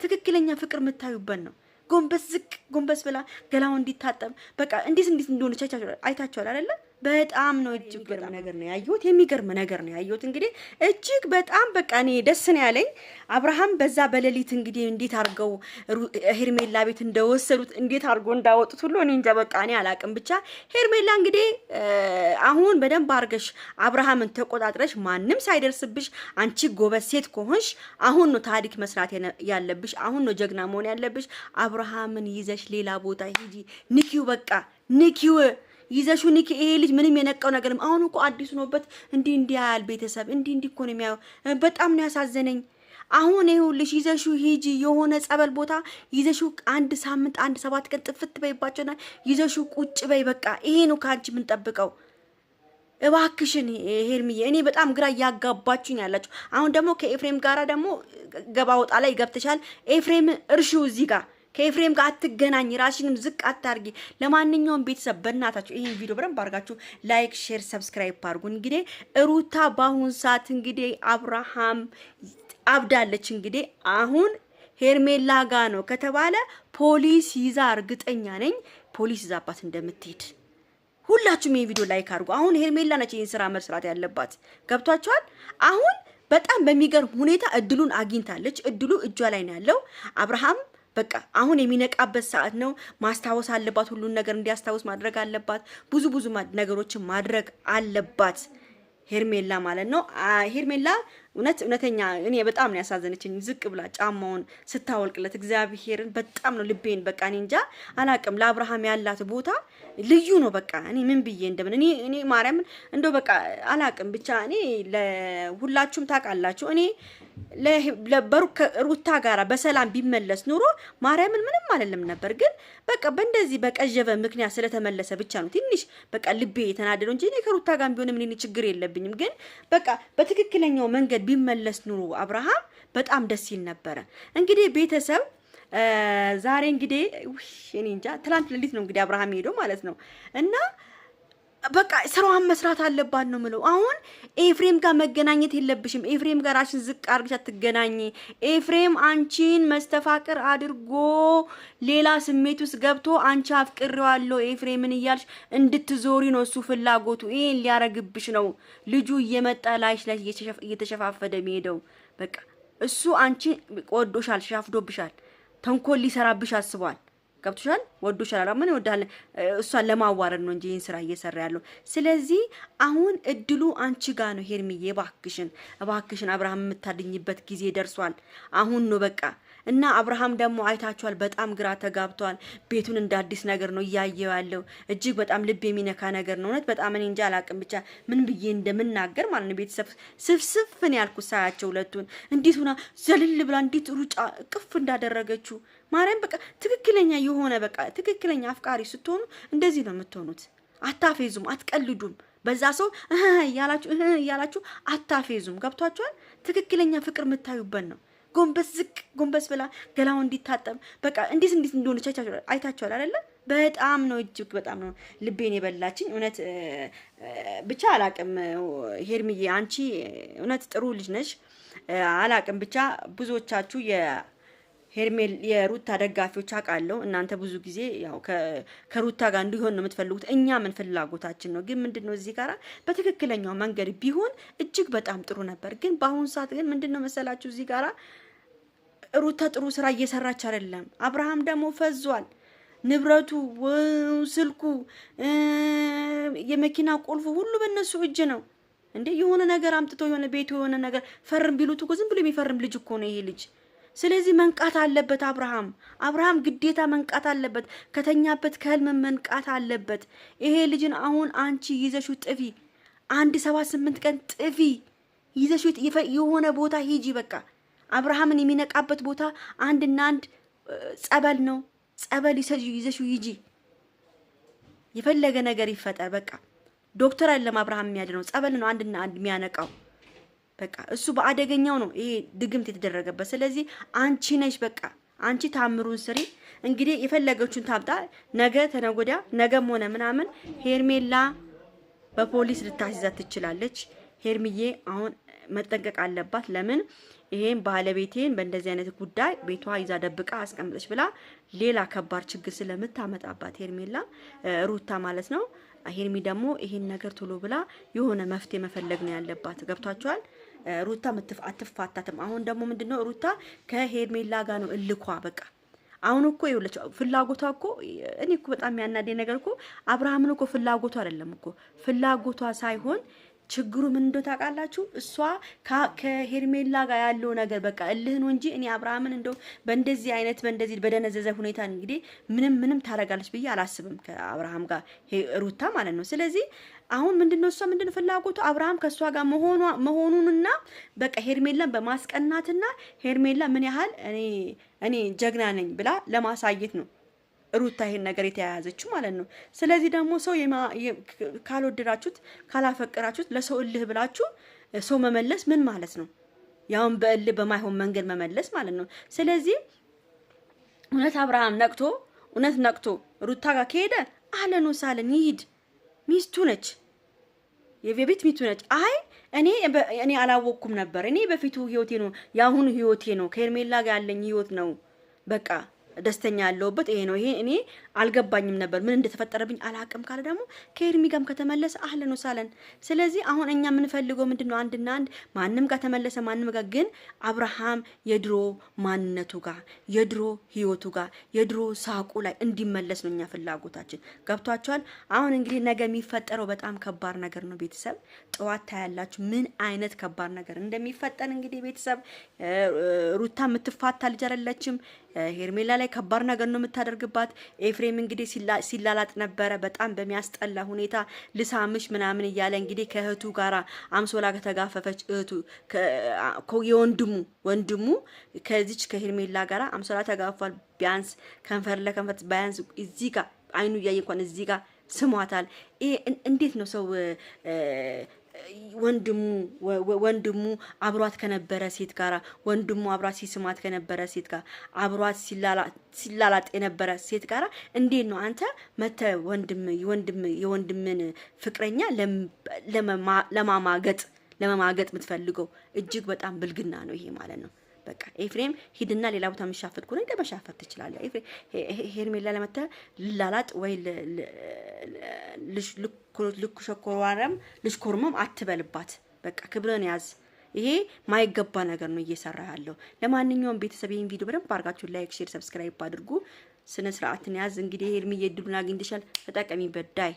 ትክክለኛ ፍቅር የምታዩበት ነው። ጎንበስ ዝቅ ጎንበስ ብላ ገላው እንዲታጠብ በቃ እንዴት እንደሆነች አይታችኋል አይደለ? በጣም ነው እጅግ በጣም ነገር ነው ያየሁት። የሚገርም ነገር ነው ያየሁት። እንግዲህ እጅግ በጣም በቃ እኔ ደስ ነው ያለኝ። አብርሃም በዛ በሌሊት እንግዲህ እንዴት አድርገው ሄርሜላ ቤት እንደወሰዱት እንዴት አድርገው እንዳወጡት ሁሉ እኔ እንጃ በቃ እኔ አላቅም። ብቻ ሄርሜላ እንግዲህ አሁን በደንብ አድርገሽ አብርሃምን ተቆጣጥረሽ ማንም ሳይደርስብሽ አንቺ ጎበዝ ሴት ከሆንሽ አሁን ነው ታሪክ መስራት ያለብሽ። አሁን ነው ጀግና መሆን ያለብሽ። አብርሃምን ይዘሽ ሌላ ቦታ ሂጂ፣ ንኪው፣ በቃ ንኪው ይዘሹ ንኪ። ይሄ ልጅ ምንም የነቀው ነገርም አሁን እኮ አዲስ ነውበት እንዲህ ያል ቤተሰብ እንዲህ እኮ ነው የሚያየው። በጣም ነው ያሳዘነኝ። አሁን ይኸውልሽ ይዘሹ ሂጂ የሆነ ጸበል ቦታ ይዘሹ አንድ ሳምንት አንድ 7 ቀን ጥፍት በይባቸውና ይዘሹ ቁጭ በይ። በቃ ይሄ ነው ካንቺ ምን ጠብቀው። እባክሽን ሄርሚዬ፣ እኔ በጣም ግራ ያጋባችሁኝ ያላችሁ። አሁን ደግሞ ከኤፍሬም ጋራ ደግሞ ገባ ወጣ ላይ ገብተሻል። ኤፍሬም እርሹ እዚህ ጋር ከኤፍሬም ጋር አትገናኝ፣ ራሽንም ዝቅ አታርጊ። ለማንኛውም ቤተሰብ በእናታችሁ ይሄን ቪዲዮ በደንብ አድርጋችሁ ላይክ፣ ሼር፣ ሰብስክራይብ አድርጉ። እንግዲህ ሩታ በአሁን ሰዓት እንግዲህ አብርሃም አብዳለች። እንግዲህ አሁን ሄርሜላ ጋ ነው ከተባለ ፖሊስ ይዛ እርግጠኛ ነኝ ፖሊስ ይዛባት እንደምትሄድ። ሁላችሁም ይሄን ቪዲዮ ላይክ አድርጉ። አሁን ሄርሜላ ነች ይሄን ስራ መስራት ያለባት። ገብቷችኋል? አሁን በጣም በሚገርም ሁኔታ እድሉን አግኝታለች። እድሉ እጇ ላይ ነው ያለው። አብርሃም በቃ አሁን የሚነቃበት ሰዓት ነው። ማስታወስ አለባት። ሁሉን ነገር እንዲያስታውስ ማድረግ አለባት። ብዙ ነገሮችን ማድረግ አለባት ሄርሜላ ማለት ነው። ሄርሜላ እውነተኛ እኔ በጣም ነው ያሳዘነችኝ። ዝቅ ብላ ጫማውን ስታወልቅለት እግዚአብሔርን በጣም ነው ልቤን በቃ እኔ እንጃ አላቅም። ለአብርሃም ያላት ቦታ ልዩ ነው። በቃ እኔ ምን ብዬ እንደምን እኔ ማርያምን እንደው በቃ አላቅም። ብቻ እኔ ለሁላችሁም ታውቃላችሁ እኔ ሩታ ጋራ በሰላም ቢመለስ ኑሮ ማርያምን ምንም አይደለም ነበር። ግን በቃ በእንደዚህ በቀጀበ ምክንያት ስለተመለሰ ብቻ ነው ትንሽ በቃ ልቤ የተናደደው እንጂ እኔ ከሩታ ጋር ቢሆንም እኔ ችግር የለብኝም። ግን በቃ በትክክለኛው መንገድ ቢመለስ ኑሮ አብርሃም በጣም ደስ ይል ነበረ። እንግዲህ ቤተሰብ ዛሬ እንግዲህ እኔ እንጃ ትላንት ሌሊት ነው እንግዲህ አብርሃም ሄዶ ማለት ነው እና በቃ ስራዋን መስራት አለባት ነው ምለው። አሁን ኤፍሬም ጋር መገናኘት የለብሽም። ኤፍሬም ጋር ራስሽን ዝቅ አድርገሽ አትገናኚ። ኤፍሬም አንቺን መስተፋቅር አድርጎ ሌላ ስሜት ውስጥ ገብቶ አንቺ አፍቅሬዋለሁ ኤፍሬምን እያልሽ እንድትዞሪ ነው እሱ ፍላጎቱ። ይሄን ሊያረግብሽ ነው። ልጁ እየመጣ ላይሽ ላይ እየተሸፋፈደ የሚሄደው በቃ እሱ አንቺ ወዶሻል፣ ሻፍዶብሻል፣ ተንኮል ሊሰራብሽ አስቧል። ገብቶሻል? ወዶሻል። ምን ይወዳል? እሷን ለማዋረድ ነው እንጂ ይሄን ስራ እየሰራ ያለው። ስለዚህ አሁን እድሉ አንቺ ጋር ነው ሄርሚዬ። እባክሽን አብርሃም የምታድኝበት ጊዜ ደርሷል። አሁን ነው በቃ። እና አብርሃም ደግሞ አይታችኋል፣ በጣም ግራ ተጋብቷል። ቤቱን እንደ አዲስ ነገር ነው እያየው ያለው። እጅግ በጣም ልብ የሚነካ ነገር ነው። እውነት በጣም እኔ እንጃ አላቅም። ብቻ ምን ብዬ እንደምናገር ማለት ነው። ቤተሰብ ስፍስፍን ያልኩት ሳያቸው ሁለቱን እንዴት ሆና ዘልል ብላ እንዴት ሩጫ ቅፍ እንዳደረገችው ማርያም በቃ ትክክለኛ የሆነ በቃ ትክክለኛ አፍቃሪ ስትሆኑ እንደዚህ ነው የምትሆኑት። አታፌዙም፣ አትቀልዱም። በዛ ሰው እያላችሁ አታፌዙም። ገብቷችኋል? ትክክለኛ ፍቅር የምታዩበት ነው። ጎንበስ ዝቅ ጎንበስ ብላ ገላው እንዲታጠብ በቃ እንዴት እንደሆነች አይታችኋል አይደለ? በጣም ነው እጅግ በጣም ነው ልቤን የበላችኝ። እውነት ብቻ አላቅም። ሄርሚዬ አንቺ እውነት ጥሩ ልጅ ነሽ። አላቅም ብቻ ብዙዎቻችሁ የሩታ ደጋፊዎች አውቃለሁ። እናንተ ብዙ ጊዜ ያው ከሩታ ጋር እንዲሆን ነው የምትፈልጉት። እኛ ምን ፍላጎታችን ነው። ግን ምንድነው እዚህ ጋራ በትክክለኛው መንገድ ቢሆን እጅግ በጣም ጥሩ ነበር። ግን በአሁን ሰዓት ግን ምንድነው መሰላችሁ እዚህ ጋራ ሩታ ጥሩ ስራ እየሰራች አይደለም። አብርሃም ደግሞ ፈዟል። ንብረቱ፣ ስልኩ፣ የመኪና ቁልፉ ሁሉ በእነሱ እጅ ነው። እንዴ የሆነ ነገር አምጥቶ የሆነ ቤቱ የሆነ ነገር ፈርም ቢሉት እኮ ዝም ብሎ የሚፈርም ልጅ እኮ ነው ይሄ ልጅ። ስለዚህ መንቃት አለበት አብርሃም ግዴታ መንቃት አለበት። ከተኛበት ከህልም መንቃት አለበት። ይሄ ልጅን አሁን አንቺ ይዘሹ ጥፊ። 1-7-8 ቀን ጥፊ ይዘሹ የሆነ ቦታ ሂጂ። በቃ አብርሃምን የሚነቃበት ቦታ አንድና አንድ ጸበል ነው። ጸበል ይዘሹ ሂጂ። የፈለገ ነገር ይፈጠር በቃ ዶክተር አይደለም አብርሃም የሚያድነው፣ ጸበል ነው አንድና አንድ የሚያነቃው። በቃ እሱ በአደገኛው ነው ይሄ ድግምት የተደረገበት። ስለዚህ አንቺ ነሽ በቃ አንቺ ታምሩን ስሪ። እንግዲህ የፈለገችውን ታምጣ። ነገ ተነጎዳ ነገም ሆነ ምናምን ሄርሜላ በፖሊስ ልታስይዛት ትችላለች። ሄርሚዬ አሁን መጠንቀቅ አለባት። ለምን ይሄን ባለቤቴን በእንደዚህ አይነት ጉዳይ ቤቷ ይዛ ደብቃ አስቀምጠች ብላ ሌላ ከባድ ችግር ስለምታመጣባት ሄርሜላ ሩታ ማለት ነው። ሄርሚ ደግሞ ይሄን ነገር ቶሎ ብላ የሆነ መፍትሄ መፈለግ ነው ያለባት። ገብቷቸዋል። ሩታ አትፋታትም። አሁን ደግሞ ምንድነው ሩታ ከሄርሜላ ጋር ነው እልኳ በቃ። አሁን እኮ ይኸውልሽ ፍላጎቷ እኮ እኔ እኮ በጣም የሚያናደኝ ነገር እኮ አብርሃምን እኮ ፍላጎቷ አይደለም እኮ ፍላጎቷ ሳይሆን ችግሩ ምን እንደው ታውቃላችሁ? እሷ ከሄርሜላ ጋር ያለው ነገር በቃ እልህ ነው እንጂ እኔ አብርሃምን እንደው በእንደዚህ አይነት በእንደዚህ በደነዘዘ ሁኔታ እንግዲህ ምንም ታረጋለች ብዬ አላስብም ከአብርሃም ጋር ሩታ ማለት ነው። ስለዚህ አሁን ምንድነው እሷ ምንድነው ፍላጎቱ አብርሃም ከሷ ጋር መሆኑንና በቃ ሄርሜላን በማስቀናትና ሄርሜላ ምን ያህል እኔ ጀግና ነኝ ብላ ለማሳየት ነው ሩታ ይሄን ነገር የተያያዘችው ማለት ነው። ስለዚህ ደግሞ ሰው ካልወደዳችሁት ካላፈቀራችሁት ለሰው እልህ ብላችሁ ሰው መመለስ ምን ማለት ነው? ያውን በእልህ በማይሆን መንገድ መመለስ ማለት ነው። ስለዚህ እውነት አብርሃም ነቅቶ ሩታ ጋር ከሄደ አለን ወሳለን ይሂድ። ሚስቱ ነች፣ የቤት ሚስቱ ነች። አይ እኔ አላወቅኩም ነበር። እኔ በፊቱ ህይወቴ ነው ያሁኑ ህይወቴ ነው ከሄርሜላ ጋር ያለኝ ህይወት ነው በቃ ደስተኛ ያለውበት ይሄ ነው። ይሄ እኔ አልገባኝም ነበር ምን እንደተፈጠረብኝ አላቅም ካለ ደግሞ ከሄርሚ ጋርም ከተመለሰ አህለን ወሳለን። ስለዚህ አሁን እኛ የምንፈልገው ምንድነው አንድና አንድ ማንም ጋር ተመለሰ ማንም ጋር ግን አብርሃም የድሮ ማንነቱ ጋር የድሮ ህይወቱ ጋር የድሮ ሳቁ ላይ እንዲመለስ ነው እኛ ፍላጎታችን። ገብቷቸዋል። አሁን እንግዲህ ነገ የሚፈጠረው በጣም ከባድ ነገር ነው። ቤተሰብ ጠዋት ታያላችሁ ምን አይነት ከባድ ነገር እንደሚፈጠር። እንግዲህ ቤተሰብ ሩታ የምትፋታ ልጅ አይደለችም። ሄርሜላ ላይ ከባድ ነገር ነው የምታደርግባት። ኤፍሬም እንግዲህ ሲላላጥ ነበረ በጣም በሚያስጠላ ሁኔታ ልሳምሽ ምናምን እያለ እንግዲህ ከእህቱ ጋራ አምሶላ ከተጋፈፈች እህቱ ወንድሙ ከዚች ከሄርሜላ ጋራ አምሶላ ተጋፏል። ቢያንስ ከንፈር ለከንፈር ቢያንስ እዚህ ጋር አይኑ እያየ እንኳን እዚህ ጋር ስሟታል። ይሄ እንዴት ነው ሰው ወንድሙ አብሯት ከነበረ ሴት ጋራ ወንድሙ አብሯት ሲስማት ከነበረ ሴት ጋር አብሯት ሲላላጥ የነበረ ሴት ጋራ እንዴት ነው አንተ መተ የወንድምን ፍቅረኛ ለማማገጥ የምትፈልገው? እጅግ በጣም ብልግና ነው ይሄ ማለት ነው። በቃ ኤፍሬም ሂድና ሌላ ቦታ መሻፈት ከሆነ መሻፈት ትችላለህ። ኤፍሬም ሄርሜላ ለመተ ልላላጥ ወይ ልሽኮርመም አትበልባት። በቃ ክብርን ያዝ። ይሄ ማይገባ ነገር ነው እየሰራ ያለው። ለማንኛውም ቤተሰብ ይሄን ቪዲዮ በደንብ አድርጋችሁ ላይክ፣ ሼር፣ ሰብስክራይብ አድርጉ። ስነ ስርዓትን ያዝ። እንግዲህ ሄርሚዬ ድሉን አግኝተሻል፣ ተጠቀሚበት። ዳይ